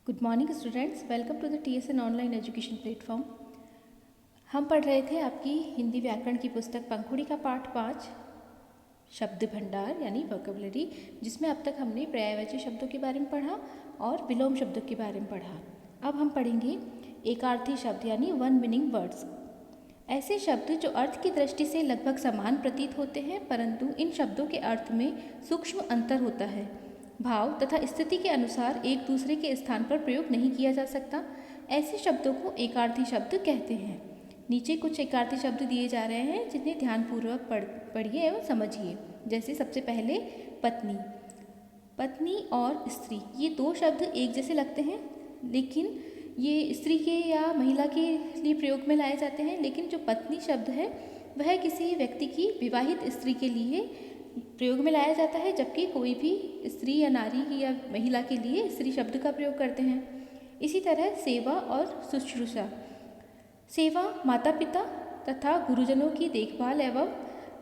Good morning students, welcome to the TSN online education platform. हम पढ़ रहे थे आपकी हिंदी व्याकरण की पुस्तक पंखुड़ी का पाठ 5 शब्द भंडार यानी वोकैबुलरी, जिसमें अब तक हमने पर्यायवाची शब्दों के बारे में पढ़ा और विलोम शब्दों के बारे में पढ़ा। अब हम पढ़ेंगे एकार्थी शब्द यानी वन मीनिंग वर्ड्स। ऐसे शब्द जो अर्थ की दृष्टि से लगभग समान प्रतीत होते हैं, परंतु इन शब्दों के अर्थ में सूक्ष्म अंतर होता है। भाव तथा स्थिति के अनुसार एक दूसरे के स्थान पर प्रयोग नहीं किया जा सकता। ऐसे शब्दों को एकार्थी शब्द कहते हैं। नीचे कुछ एकार्थी शब्द दिए जा रहे हैं, जिन्हें ध्यानपूर्वक पढ़िए एवं समझिए। जैसे सबसे पहले पत्नी। पत्नी और स्त्री, ये दो शब्द एक जैसे लगते हैं, लेकिन ये स्त्री के या महिला के लिए प्रयोग में लाए जाते हैं। लेकिन जो पत्नी शब्द है वह किसी व्यक्ति की विवाहित स्त्री के लिए प्रयोग में लाया जाता है, जबकि कोई भी स्त्री या नारी या महिला के लिए स्त्री शब्द का प्रयोग करते हैं। इसी तरह सेवा और शुश्रूषा। सेवा माता पिता तथा गुरुजनों की देखभाल एवं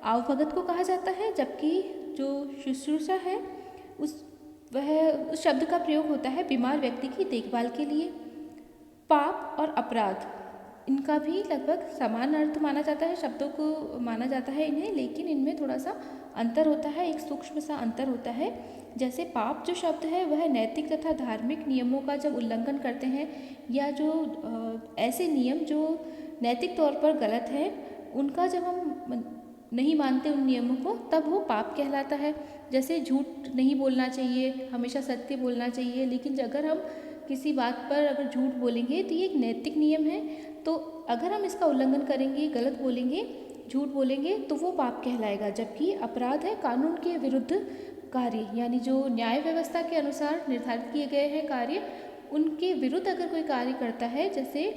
आवभगत को कहा जाता है, जबकि जो शुश्रूषा है उस शब्द का प्रयोग होता है बीमार व्यक्ति की देखभाल के लिए। पाप और अपराध, इनका भी लगभग समान अर्थ माना जाता है, शब्दों को माना जाता है इन्हें, लेकिन इनमें थोड़ा सा अंतर होता है, एक सूक्ष्म सा अंतर होता है। जैसे पाप जो शब्द है वह नैतिक तथा धार्मिक नियमों का जब उल्लंघन करते हैं, या जो ऐसे नियम जो नैतिक तौर पर गलत है उनका जब हम नहीं मानते उन नियमों को, तब वो पाप कहलाता है। जैसे झूठ नहीं बोलना चाहिए, हमेशा सत्य बोलना चाहिए, लेकिन अगर हम किसी बात पर अगर झूठ बोलेंगे तो ये एक नैतिक नियम है, तो अगर हम इसका उल्लंघन करेंगे, गलत बोलेंगे, झूठ बोलेंगे, तो वो पाप कहलाएगा। जबकि अपराध है कानून के विरुद्ध कार्य, यानी जो न्याय व्यवस्था के अनुसार निर्धारित किए गए हैं कार्य, उनके विरुद्ध अगर कोई कार्य करता है, जैसे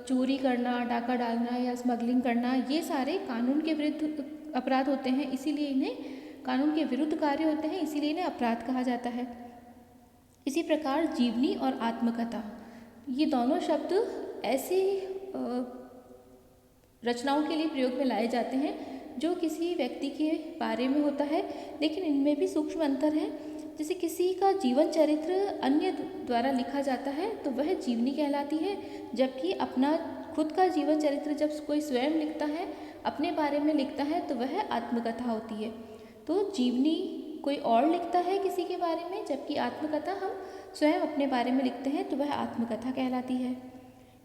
चोरी करना, डाका डालना या स्मगलिंग करना, ये सारे कानून के विरुद्ध अपराध होते हैं, इसीलिए इन्हें कानून के विरुद्ध कार्य होते हैं, इसीलिए इन्हें अपराध कहा जाता है। इसी प्रकार जीवनी और आत्मकथा, ये दोनों शब्द ऐसी रचनाओं के लिए प्रयोग में लाए जाते हैं जो किसी व्यक्ति के बारे में होता है, लेकिन इनमें भी सूक्ष्म अंतर है। जैसे किसी का जीवन चरित्र अन्य द्वारा लिखा जाता है तो वह जीवनी कहलाती है, जबकि अपना खुद का जीवन चरित्र जब कोई स्वयं लिखता है, अपने बारे में लिखता है, तो वह आत्मकथा होती है। तो जीवनी कोई और लिखता है किसी के बारे में, जबकि आत्मकथा हम स्वयं अपने बारे में लिखते हैं, तो वह आत्मकथा कहलाती है।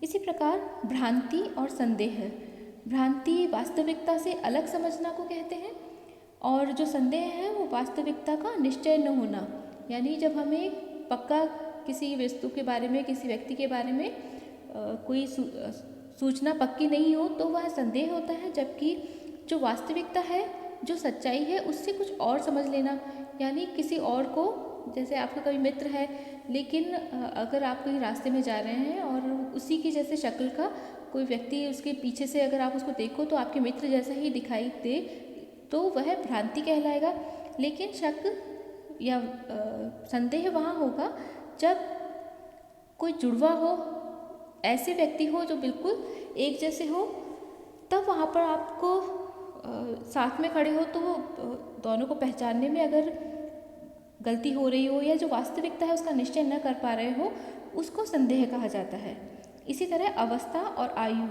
इसी प्रकार भ्रांति और संदेह। भ्रांति वास्तविकता से अलग समझना को कहते हैं, और जो संदेह है वो वास्तविकता का निश्चय न होना, यानी जब हमें पक्का किसी वस्तु के बारे में, किसी व्यक्ति के बारे में कोई सूचना पक्की नहीं हो तो वह संदेह होता है। जबकि जो वास्तविकता है, जो सच्चाई है, उससे कुछ और समझ लेना, यानी किसी और को, जैसे आपका कोई मित्र है, लेकिन अगर आप कहीं रास्ते में जा रहे हैं और उसी की जैसे शक्ल का कोई व्यक्ति उसके पीछे से अगर आप उसको देखो तो आपके मित्र जैसा ही दिखाई दे, तो वह भ्रांति कहलाएगा। लेकिन शक या संदेह वहाँ होगा जब कोई जुड़वा हो, ऐसे व्यक्ति हो जो बिल्कुल एक जैसे हो, तब वहाँ पर आपको साथ में खड़े हो तो वो दोनों को पहचानने में अगर गलती हो रही हो, या जो वास्तविकता है उसका निश्चय न कर पा रहे हो, उसको संदेह कहा जाता है। इसी तरह अवस्था और आयु,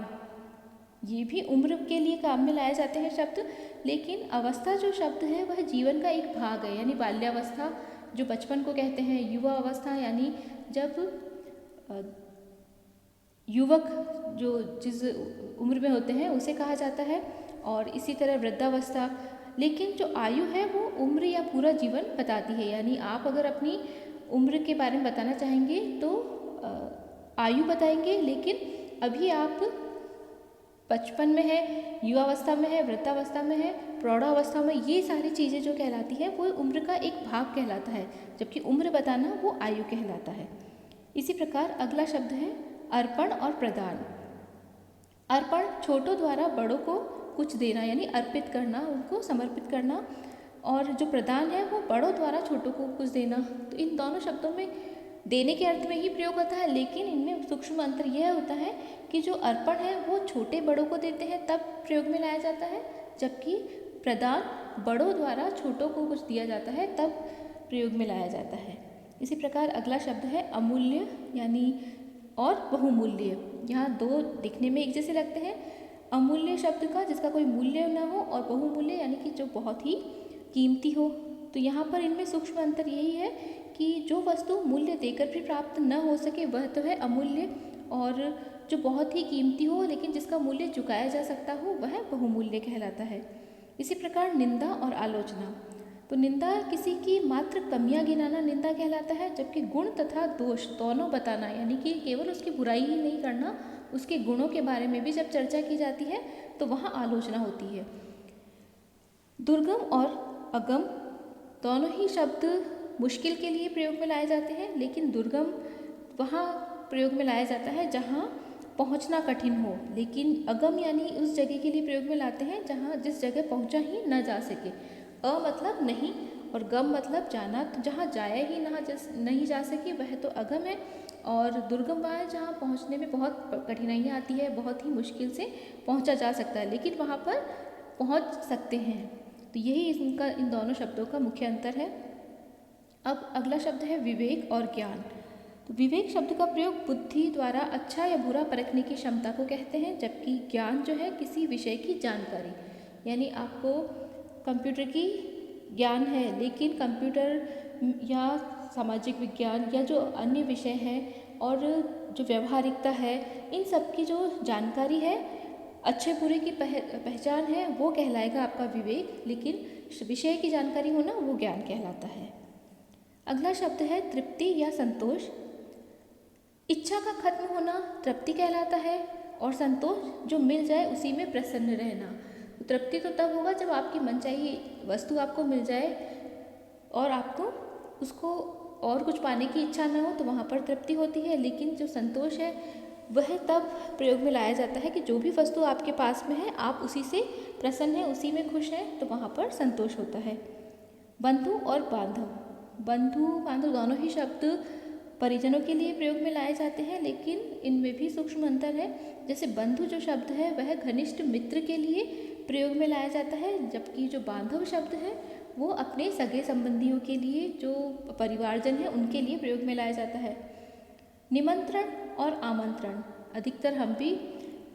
ये भी उम्र के लिए काम में लाए जाते हैं शब्द, लेकिन अवस्था जो शब्द है वह जीवन का एक भाग है, यानी बाल्यावस्था जो बचपन को कहते हैं, युवा अवस्था यानी जब युवक जो जिस उम्र में होते हैं उसे कहा जाता है, और इसी तरह वृद्धावस्था। लेकिन जो आयु है वो उम्र या पूरा जीवन बताती है, यानी आप अगर अपनी उम्र के बारे में बताना चाहेंगे तो आयु बताएंगे, लेकिन अभी आप बचपन में है, युवावस्था में है, वृद्धावस्था में है, प्रौढ़ावस्था में, ये सारी चीज़ें जो कहलाती है वो उम्र का एक भाग कहलाता है, जबकि उम्र बताना वो आयु कहलाता है। इसी प्रकार अगला शब्द है अर्पण और प्रदान। अर्पण छोटों द्वारा बड़ों को कुछ देना, यानी अर्पित करना, उनको समर्पित करना, और जो प्रदान है वो बड़ों द्वारा छोटों को कुछ देना। तो इन दोनों शब्दों में देने के अर्थ में ही प्रयोग होता है, लेकिन इनमें सूक्ष्म अंतर यह होता है कि जो अर्पण है वो छोटे बड़ों को देते हैं तब प्रयोग में लाया जाता है, जबकि प्रदान बड़ों द्वारा छोटों को कुछ दिया जाता है तब प्रयोग में लाया जाता है। इसी प्रकार अगला शब्द है अमूल्य यानी और बहुमूल्य। यहाँ दो दिखने में एक जैसे लगते हैं। अमूल्य शब्द का जिसका कोई मूल्य न हो, और बहुमूल्य यानी कि जो बहुत ही कीमती हो। तो यहाँ पर इनमें सूक्ष्म अंतर यही है कि जो वस्तु मूल्य देकर भी प्राप्त न हो सके वह तो है अमूल्य, और जो बहुत ही कीमती हो लेकिन जिसका मूल्य चुकाया जा सकता हो वह बहुमूल्य कहलाता है। इसी प्रकार निंदा और आलोचना। तो निंदा किसी की मात्र कमियां गिनाना निंदा कहलाता है, जबकि गुण तथा दोष दोनों बताना यानी कि केवल उसकी बुराई ही नहीं करना, उसके गुणों के बारे में भी जब चर्चा की जाती है तो वहाँ आलोचना होती है। दुर्गम और अगम दोनों ही शब्द मुश्किल के लिए प्रयोग में लाए जाते हैं, लेकिन दुर्गम वहाँ प्रयोग में लाया जाता है जहाँ पहुँचना कठिन हो, लेकिन अगम यानी उस जगह के लिए प्रयोग में लाते हैं जहाँ जिस जगह पहुँचा ही न जा सके। अ मतलब नहीं और गम मतलब जाना, तो जहाँ जाया ही नहीं जा सके वह तो अगम है। और दुर्गम वहाँ है जहाँ पहुँचने में बहुत कठिनाइयाँ आती है, बहुत ही मुश्किल से पहुँचा जा सकता है, लेकिन वहाँ पर पहुँच सकते हैं। तो यही इनका इन दोनों शब्दों का मुख्य अंतर है। अब अगला शब्द है विवेक और ज्ञान। तो विवेक शब्द का प्रयोग बुद्धि द्वारा अच्छा या बुरा परखने की क्षमता को कहते हैं, जबकि ज्ञान जो है किसी विषय की जानकारी, यानी आपको कंप्यूटर की ज्ञान है लेकिन कंप्यूटर या सामाजिक विज्ञान या जो अन्य विषय है और जो व्यवहारिकता है, इन सब की जो जानकारी है, अच्छे बुरे की पहचान है, वो कहलाएगा आपका विवेक, लेकिन विषय की जानकारी होना वो ज्ञान कहलाता है। अगला शब्द है तृप्ति या संतोष। इच्छा का खत्म होना तृप्ति कहलाता है, और संतोष जो मिल जाए उसी में प्रसन्न रहना। तृप्ति तो तब होगा जब आपकी मनचाही वस्तु आपको मिल जाए और आपको उसको और कुछ पाने की इच्छा न हो, तो वहाँ पर तृप्ति होती है। लेकिन जो संतोष है वह तब प्रयोग में लाया जाता है कि जो भी वस्तु आपके पास में है आप उसी से प्रसन्न हैं, उसी में खुश हैं, तो वहाँ पर संतोष होता है। बंधु और बांधव। बंधु बांधव दोनों ही शब्द परिजनों के लिए प्रयोग में लाए जाते हैं, लेकिन इनमें भी सूक्ष्म अंतर है। जैसे बंधु जो शब्द है वह घनिष्ठ मित्र के लिए प्रयोग में लाया जाता है, जबकि जो बांधव शब्द है वो अपने सगे संबंधियों के लिए, जो परिवारजन है उनके लिए प्रयोग में लाया जाता है। निमंत्रण और आमंत्रण, अधिकतर हम भी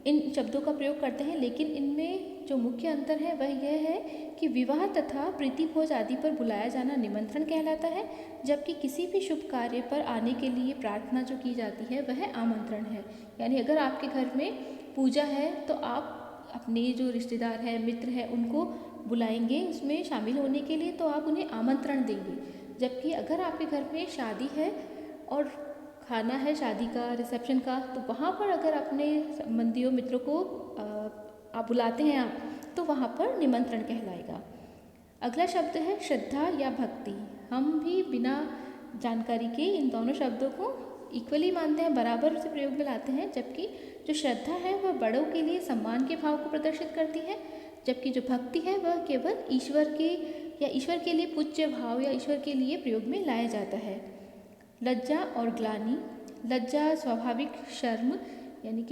इन शब्दों का प्रयोग करते हैं, लेकिन इनमें जो मुख्य अंतर है वह यह है कि विवाह तथा प्रीति भोज आदि पर बुलाया जाना निमंत्रण कहलाता है, जबकि किसी भी शुभ कार्य पर आने के लिए प्रार्थना जो की जाती है वह आमंत्रण है। यानी अगर आपके घर में पूजा है तो आप अपने जो रिश्तेदार हैं, मित्र हैं, उनको बुलाएंगे उसमें शामिल होने के लिए, तो आप उन्हें आमंत्रण देंगे। जबकि अगर आपके घर में शादी है और खाना है शादी का, रिसेप्शन का, तो वहाँ पर अगर अपने संबंधियों मित्रों को आप बुलाते हैं आप, तो वहाँ पर निमंत्रण कहलाएगा। अगला शब्द है श्रद्धा या भक्ति। हम भी बिना जानकारी के इन दोनों शब्दों को इक्वली मानते हैं, बराबर से प्रयोग में लाते हैं, जबकि जो श्रद्धा है वह बड़ों के लिए सम्मान के भाव को प्रदर्शित करती है, जबकि जो भक्ति है वह केवल ईश्वर के लिए पूज्य भाव या ईश्वर के लिए प्रयोग में लाया जाता है। लज्जा और ग्लानि। लज्जा स्वाभाविक शर्म, यानी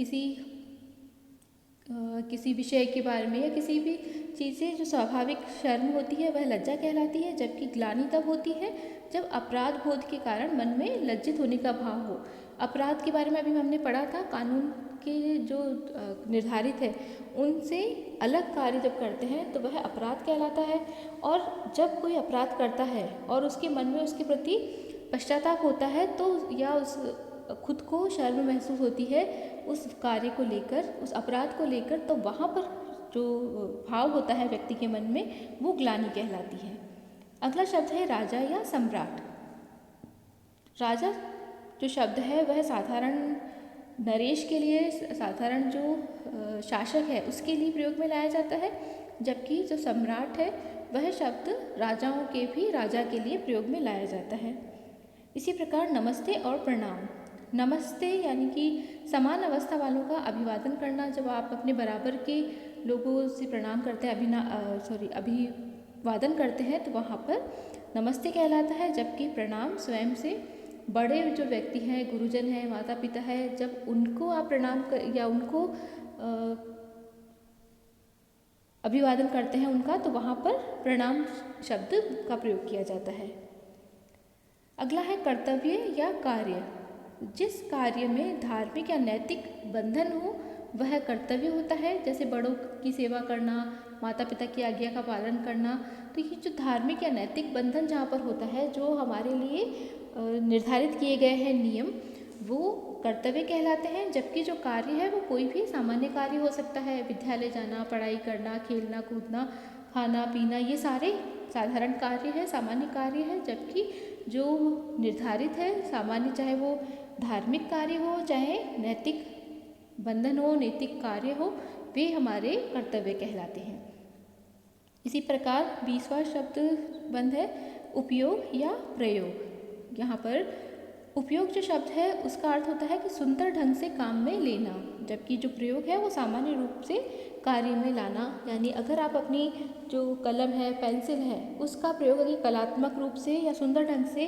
किसी विषय के बारे में या किसी भी चीज़ से जो स्वाभाविक शर्म होती है वह लज्जा कहलाती है, जबकि ग्लानि तब होती है जब अपराध बोध के कारण मन में लज्जित होने का भाव हो। अपराध के बारे में अभी हमने पढ़ा था, कानून के जो निर्धारित है उनसे अलग कार्य जब करते हैं तो वह अपराध कहलाता है। और जब कोई अपराध करता है और उसके मन में उसके प्रति पश्चाताप होता है, तो या उस खुद को शर्म महसूस होती है उस कार्य को लेकर, उस अपराध को लेकर, तो वहाँ पर जो भाव होता है व्यक्ति के मन में वो ग्लानि कहलाती है। अगला शब्द है राजा या सम्राट। राजा जो शब्द है वह साधारण नरेश के लिए, साधारण जो शासक है उसके लिए प्रयोग में लाया जाता है, जबकि जो सम्राट है वह शब्द राजाओं के भी राजा के लिए प्रयोग में लाया जाता है। इसी प्रकार नमस्ते और प्रणाम। नमस्ते यानी कि समान अवस्था वालों का अभिवादन करना, जब आप अपने बराबर के लोगों से प्रणाम करते हैं, अभिवादन करते हैं, तो वहाँ पर नमस्ते कहलाता है। जबकि प्रणाम स्वयं से बड़े जो व्यक्ति हैं, गुरुजन हैं, माता पिता है, जब उनको आप प्रणाम या उनको अभिवादन करते हैं उनका, तो वहाँ पर प्रणाम शब्द का प्रयोग किया जाता है। अगला है कर्तव्य या कार्य। जिस कार्य में धार्मिक या नैतिक बंधन हो वह कर्तव्य होता है, जैसे बड़ों की सेवा करना, माता पिता की आज्ञा का पालन करना। तो ये जो धार्मिक या नैतिक बंधन जहाँ पर होता है, जो हमारे लिए निर्धारित किए गए हैं नियम, वो कर्तव्य कहलाते हैं। जबकि जो कार्य है वो कोई भी सामान्य कार्य हो सकता है, विद्यालय जाना, पढ़ाई करना, खेलना कूदना, खाना पीना, ये सारे साधारण कार्य है, सामान्य कार्य है। जबकि जो निर्धारित है सामान्य, चाहे वो धार्मिक कार्य हो, चाहे नैतिक बंधन हो, नैतिक कार्य हो, वे हमारे कर्तव्य कहलाते हैं। इसी प्रकार 20वां शब्द बंध है उपयोग या प्रयोग। यहाँ पर उपयोग जो शब्द है उसका अर्थ होता है कि सुंदर ढंग से काम में लेना, जबकि जो प्रयोग है वो सामान्य रूप से कार्य में लाना। यानी अगर आप अपनी जो कलम है, पेंसिल है, उसका प्रयोग अगर कलात्मक रूप से या सुंदर ढंग से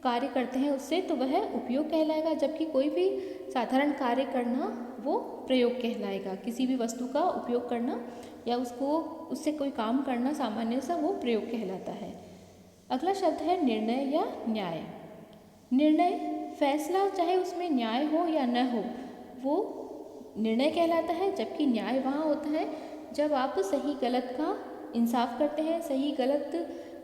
कार्य करते हैं उससे, तो वह उपयोग कहलाएगा। जबकि कोई भी साधारण कार्य करना वो प्रयोग कहलाएगा। किसी भी वस्तु का उपयोग करना या उससे कोई काम करना सामान्य सा, वो प्रयोग कहलाता है। अगला शब्द है निर्णय या न्याय। निर्णय, फैसला, चाहे उसमें न्याय हो या न हो, वो निर्णय कहलाता है। जबकि न्याय वहाँ होता है जब आप सही गलत का इंसाफ करते हैं, सही गलत,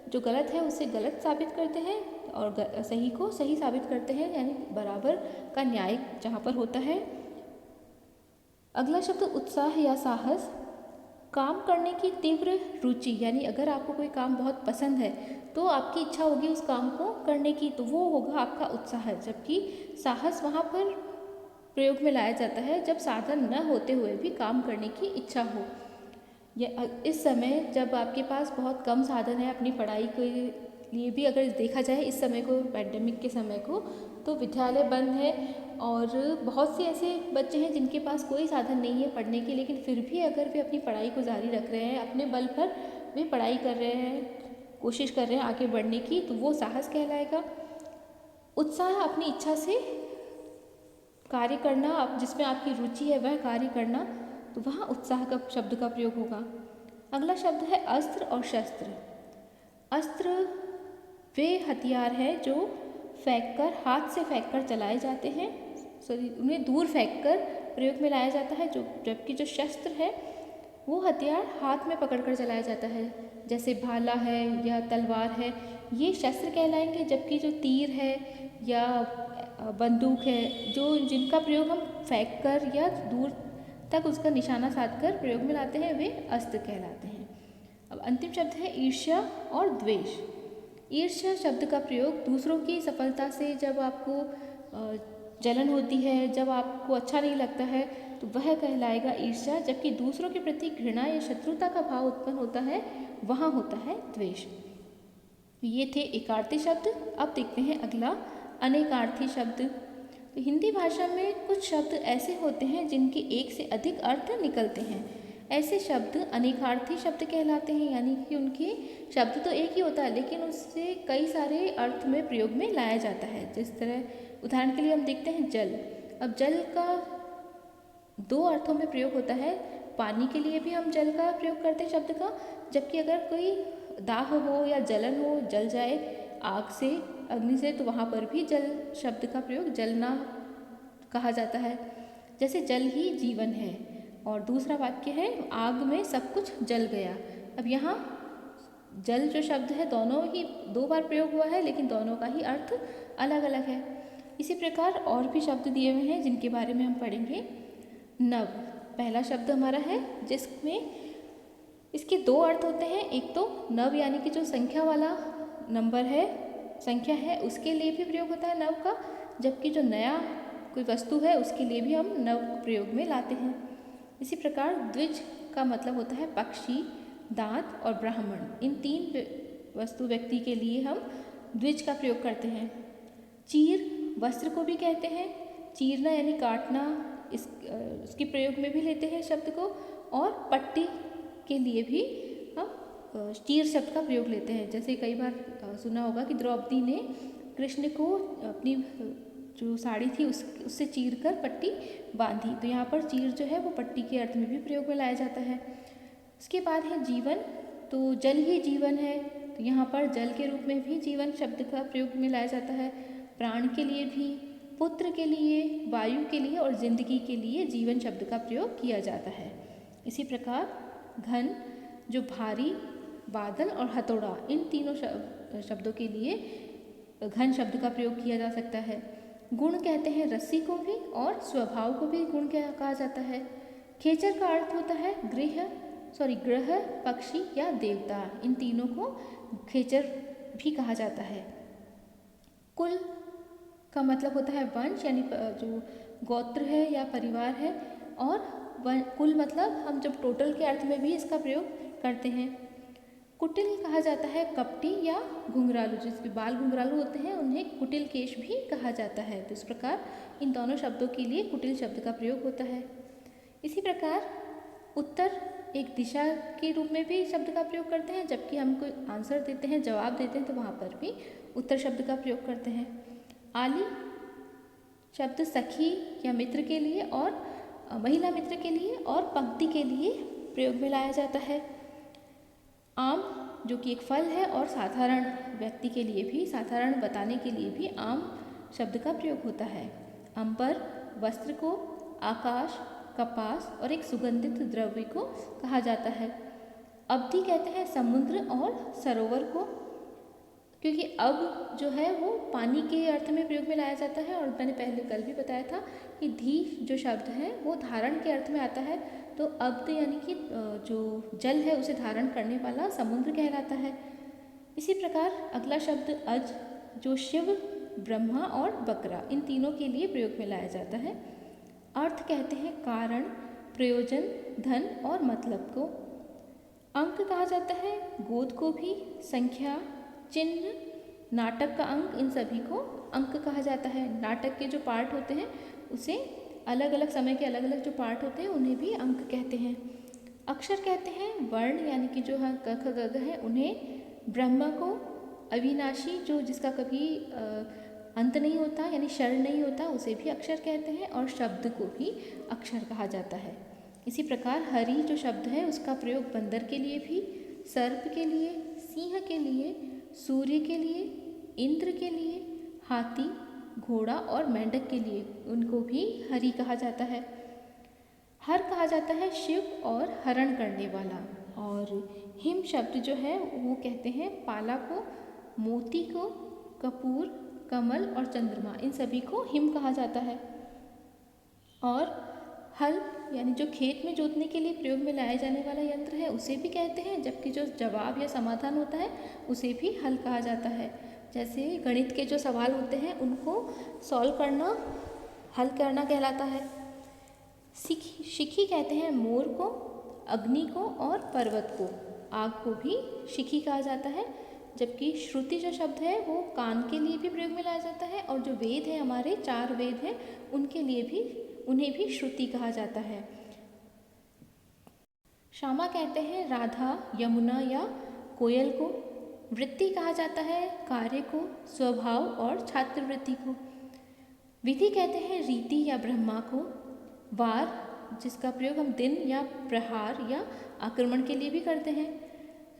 जो गलत है उसे गलत साबित करते हैं और सही को सही साबित करते हैं, यानी बराबर का न्याय जहाँ पर होता है। अगला शब्द उत्साह या साहस। काम करने की तीव्र रुचि, यानी अगर आपको कोई काम बहुत पसंद है तो आपकी इच्छा होगी उस काम को करने की, तो वो होगा आपका उत्साह। जबकि साहस वहाँ पर प्रयोग में लाया जाता है जब साधन न होते हुए भी काम करने की इच्छा हो। या इस समय जब आपके पास बहुत कम साधन है अपनी पढ़ाई के लिए भी, अगर देखा जाए इस समय को, पैंडेमिक के समय को, तो विद्यालय बंद है और बहुत से ऐसे बच्चे हैं जिनके पास कोई साधन नहीं है पढ़ने के, लेकिन फिर भी अगर वे अपनी पढ़ाई को जारी रख रहे हैं, अपने बल पर वे पढ़ाई कर रहे हैं, कोशिश कर रहे हैं आगे बढ़ने की, तो वो साहस कहलाएगा। उत्साह, अपनी इच्छा से कार्य करना, आप जिसमें आपकी रुचि है वह कार्य करना, तो वहाँ उत्साह का शब्द का प्रयोग होगा। अगला शब्द है अस्त्र और शस्त्र। अस्त्र वे हथियार है जो फेंककर, हाथ से फेंककर चलाए जाते हैं, उन्हें दूर फेंककर प्रयोग में लाया जाता है। जबकि जो शस्त्र है वो हथियार हाथ में पकड़कर चलाया जाता है, जैसे भाला है या तलवार है, ये शस्त्र कहलाएंगे। जबकि जो तीर है या बंदूक है, जो जिनका प्रयोग हम फेंककर या दूर तक उसका निशाना साधकर प्रयोग में लाते हैं, वे अस्त्र कहलाते हैं। अब अंतिम शब्द है ईर्ष्या और द्वेष। ईर्ष्या शब्द का प्रयोग दूसरों की सफलता से जब आपको जलन होती है, जब आपको अच्छा नहीं लगता है, तो वह कहलाएगा ईर्ष्या। जबकि दूसरों के प्रति घृणा या शत्रुता का भाव उत्पन्न होता है, वहाँ होता है द्वेष। ये थे एकार्थी शब्द। अब देखते हैं अगला अनेकार्थी शब्द। तो हिंदी भाषा में कुछ शब्द ऐसे होते हैं जिनके एक से अधिक अर्थ निकलते हैं। ऐसे शब्द अनेकार्थी शब्द कहलाते हैं, यानी कि उनके शब्द तो एक ही होता है लेकिन उससे कई सारे अर्थ में प्रयोग में लाया जाता है। जिस तरह उदाहरण के लिए हम देखते हैं जल। अब जल का दो अर्थों में प्रयोग होता है। पानी के लिए भी हम जल का प्रयोग करते हैं शब्द का, जबकि अगर कोई दाह हो या जलन हो, जल जाए आग से, अग्नि से, तो वहाँ पर भी जल शब्द का प्रयोग जलना कहा जाता है। जैसे जल ही जीवन है, और दूसरा वाक्य है आग में सब कुछ जल गया। अब यहाँ जल जो शब्द है दोनों ही दो बार प्रयोग हुआ है, लेकिन दोनों का ही अर्थ अलग अलग है। इसी प्रकार और भी शब्द दिए हुए हैं जिनके बारे में हम पढ़ेंगे। नव पहला शब्द हमारा है, जिसमें इसके दो अर्थ होते हैं। एक तो नव यानी कि जो संख्या वाला नंबर है, संख्या है, उसके लिए भी प्रयोग होता है नव का। जबकि जो नया कोई वस्तु है उसके लिए भी हम नव प्रयोग में लाते हैं। इसी प्रकार द्विज का मतलब होता है पक्षी, दांत और ब्राह्मण। इन तीन वस्तु व्यक्ति के लिए हम द्विज का प्रयोग करते हैं। चीर वस्त्र को भी कहते हैं, चीरना यानी काटना, इसके प्रयोग में भी लेते हैं शब्द को। और पट्टी के लिए भी हम चीर शब्द का प्रयोग लेते हैं। जैसे कई बार सुना होगा कि द्रौपदी ने कृष्ण को अपनी जो साड़ी थी उससे चीर कर पट्टी बांधी, तो यहाँ पर चीर जो है वो पट्टी के अर्थ में भी प्रयोग में लाया जाता है। उसके बाद है जीवन। तो जल ही जीवन है, तो यहाँ पर जल के रूप में भी जीवन शब्द का प्रयोग में लाया जाता है, प्राण के लिए भी, पुत्र के लिए, वायु के लिए और जिंदगी के लिए जीवन शब्द का प्रयोग किया जाता है। इसी प्रकार घन जो भारी, बादल और हथौड़ा, इन तीनों शब्दों के लिए घन शब्द का प्रयोग किया जा सकता है। गुण कहते हैं रस्सी को भी और स्वभाव को भी गुण कहा जाता है। खेचर का अर्थ होता है ग्रह, पक्षी या देवता, इन तीनों को खेचर भी कहा जाता है। कुल का मतलब होता है वंश, यानी जो गोत्र है या परिवार है, और कुल मतलब हम जब टोटल के अर्थ में भी इसका प्रयोग करते हैं। कुटिल कहा जाता है कपटी या घुंघरालू, जिसके बाल घुंघरालू होते हैं उन्हें कुटिल केश भी कहा जाता है। तो इस प्रकार इन दोनों शब्दों के लिए कुटिल शब्द का प्रयोग होता है। इसी प्रकार उत्तर एक दिशा के रूप में भी शब्द का प्रयोग करते हैं, जबकि हम कोई आंसर देते हैं, जवाब देते हैं, तो वहाँ पर भी उत्तर शब्द का प्रयोग करते हैं। आली शब्द सखी या मित्र के लिए और महिला मित्र के लिए और पंक्ति के लिए प्रयोग में लाया जाता है। आम जो कि एक फल है और साधारण व्यक्ति के लिए भी, साधारण बताने के लिए भी आम शब्द का प्रयोग होता है। अंबर वस्त्र को, आकाश, कपास और एक सुगंधित द्रव्य को कहा जाता है। अवधि कहते हैं समुद्र और सरोवर को, क्योंकि अब जो है वो पानी के अर्थ में प्रयोग में लाया जाता है, और मैंने पहले कल भी बताया था कि धी जो शब्द है वो धारण के अर्थ में आता है, तो अब्द यानी कि जो जल है उसे धारण करने वाला समुद्र कहलाता है। इसी प्रकार अगला शब्द अज, जो शिव, ब्रह्मा और बकरा, इन तीनों के लिए प्रयोग में लाया जाता है। अर्थ कहते हैं कारण, प्रयोजन, धन और मतलब को। अंक कहा जाता है गोद को भी, संख्या, चिन्ह, नाटक का अंक, इन सभी को अंक कहा जाता है। नाटक के जो पार्ट होते हैं उसे अलग अलग समय के अलग अलग जो पार्ट होते हैं उन्हें भी अंक कहते हैं। अक्षर कहते हैं वर्ण, यानी कि जो क ख ग घ है उन्हें। ब्रह्म को अविनाशी, जो जिसका कभी अंत नहीं होता यानी क्षर नहीं होता, उसे भी अक्षर कहते हैं, और शब्द को भी अक्षर कहा जाता है। इसी प्रकार हरि जो शब्द है उसका प्रयोग बंदर के लिए भी, सर्प के लिए, सिंह के लिए, सूर्य के लिए, इंद्र के लिए, हाथी, घोड़ा और मेंढक के लिए, उनको भी हरि कहा जाता है। हर कहा जाता है शिव और हरण करने वाला। और हिम शब्द जो है वो कहते हैं पाला को, मोती को, कपूर, कमल और चंद्रमा, इन सभी को हिम कहा जाता है। और हल यानी जो खेत में जोतने के लिए प्रयोग में लाया जाने वाला यंत्र है उसे भी कहते हैं, जबकि जो जवाब या समाधान होता है उसे भी हल कहा जाता है। जैसे गणित के जो सवाल होते हैं उनको सॉल्व करना हल करना कहलाता है। शिखी कहते हैं मोर को, अग्नि को और पर्वत को। आग को भी शिखी कहा जाता है, जबकि श्रुति जो शब्द है वो कान के लिए भी प्रयोग में लाया जाता है, और जो वेद है हमारे 4 वेद हैं उनके लिए भी, उन्हें भी श्रुति कहा जाता है। श्यामा कहते हैं राधा, यमुना या कोयल को। वृत्ति कहा जाता है कार्य को, स्वभाव और छात्रवृत्ति को। विधि कहते हैं रीति या ब्रह्मा को। वार जिसका प्रयोग हम दिन या प्रहार या आक्रमण के लिए भी करते हैं।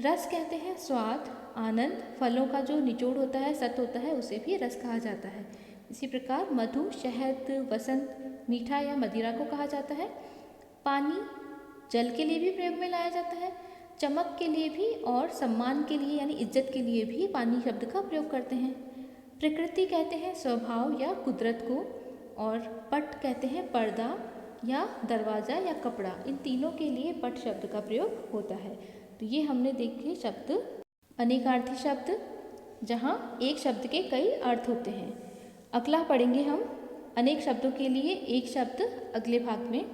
रस कहते हैं स्वाद, आनंद, फलों का जो निचोड़ होता है, सत होता है, उसे भी रस कहा जाता है। इसी प्रकार मधु, शहद, वसंत, मीठा या मदिरा को कहा जाता है। पानी जल के लिए भी प्रयोग में लाया जाता है, चमक के लिए भी और सम्मान के लिए यानी इज्जत के लिए भी पानी शब्द का प्रयोग करते हैं। प्रकृति कहते हैं स्वभाव या कुदरत को, और पट कहते हैं पर्दा या दरवाज़ा या कपड़ा। इन तीनों के लिए पट शब्द का प्रयोग होता है। तो ये हमने देखे शब्द अनेकार्थी शब्द, जहाँ एक शब्द के कई अर्थ होते हैं। अगला पढ़ेंगे हम अनेक शब्दों के लिए एक शब्द अगले भाग में।